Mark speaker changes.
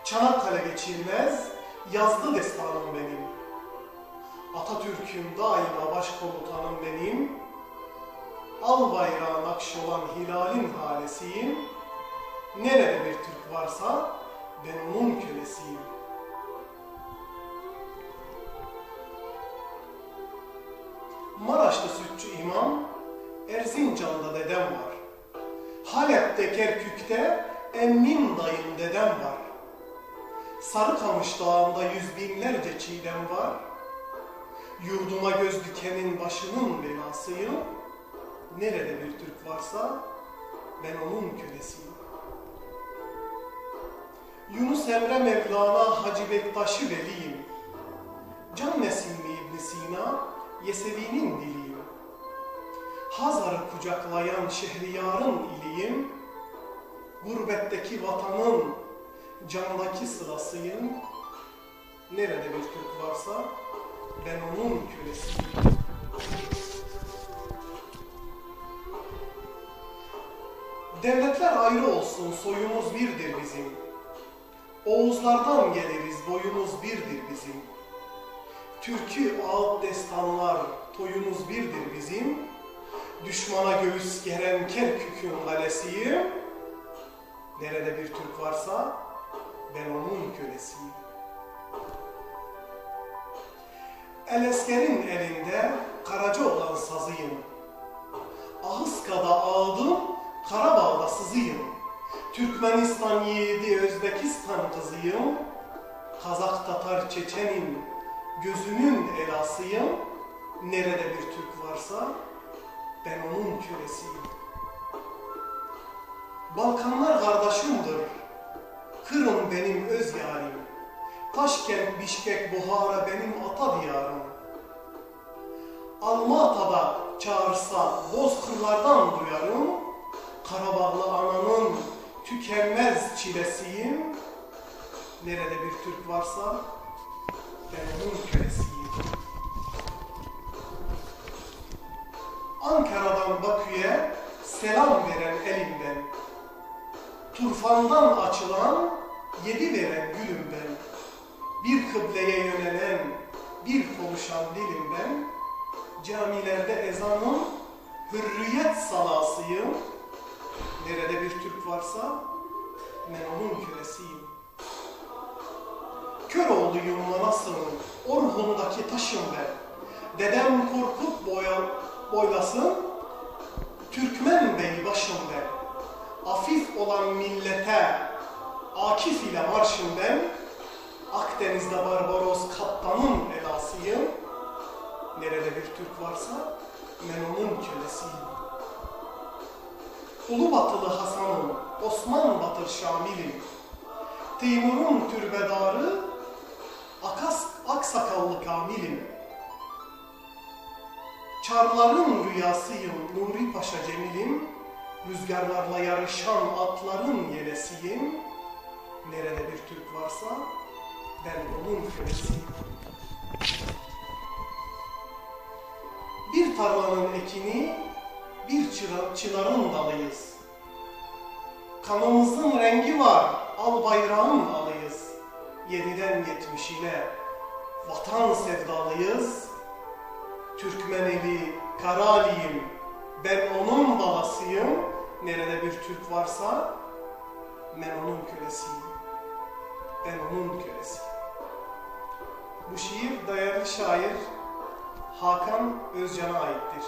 Speaker 1: Çanakkale geçilmez, yazdı destanım benim. Atatürk'üm daima başkomutanım benim. Al bayrağın akşı olan hilalin halesiyim. Nerede bir Türk varsa ben onun kölesiyim. Maraş'ta sütçü imam, Erzincan'da dedem var. Halep'te Kerkük'te emmim dayım dedem var. Sarıkamış Dağı'nda yüz binlerce çiğdem var. Yurduma göz dikenin başının belasıyım. Nerede bir Türk varsa ben onun kölesiyim. Yunus Emre Mevlana Hacı Bektaş'ı veliyim. Can Nesimli İbn Sina Yesevi'nin diliyim. Hazar'ı kucaklayan Şehriyar'ın iliyim. Gurbetteki vatanın candaki sırasıyım. Nerede bir Türk varsa ben onun kölesiyim. Devletler ayrı olsun, soyumuz birdir bizim. Oğuzlardan geliriz, boyumuz birdir bizim. Türkü ağıt destanlar, toyumuz birdir bizim. Düşmana göğüs geren Kerkük'ün kalesiyim. Nerede bir Türk varsa ben onun kölesiyim. Elesker'in elinde Karaca olan sazıyım. Ahıska'da ağdım, Karabağ'da sızıyım. Türkmenistan yiğidi Özbekistan kızıyım. Kazak, Tatar, Çeçen'in gözünün elasıyım. Nerede bir Türk varsa ben onun kölesiyim. Balkanlar kardeşimdir, Kırım benim öz yarim. Taşkent, Bişkek, Buhara benim ata diyarım. Almata'da çağırsa bozkırlardan duyarım. Karabağlı ananın tükenmez çilesiyim. Nerede bir Türk varsa ben onun kölesiyim. Ankara'dan Bakü'ye selam veren elimden, turfandan açılan yedi veren gülüm ben. Bir kıbleye yönelen, bir konuşan dilim ben. Camilerde ezanım, hürriyet salasıyım. Nerede bir Türk varsa ben onun kölesiyim. Köroğluyum Manas'ın Orhun'daki taşım ben. Dedem Korkut boylasın, Türkmen bey başım ben. Afif olan millete Akif ile marşım ben. Akdeniz'de Barbaros kaptanın elasıyım. Nerede bir Türk varsa ben onun kölesiyim. Ulubatılı Hasan'ım, Osman Batır Şamil'im. Timur'un türbedarı, Aksakallı Kamil'im. Çarların rüyasıyım, Nuri Paşa Cemil'im. Rüzgarlarla yarışan atların yelesiyim. Nerede bir Türk varsa ben onun kölesiyim. Bir tarlanın ekini, bir çınarın dalıyız. Kanımızın rengi var, al bayrağın alıyız. 7'den 70'ine vatan sevdalıyız. Türkmeneli, Karaliyim, ben onun balasıyım. Nerede bir Türk varsa ben onun kölesiyim. Ben onun kölesiyim. Bu şiir değerli şair Hakan Özcan'a aittir.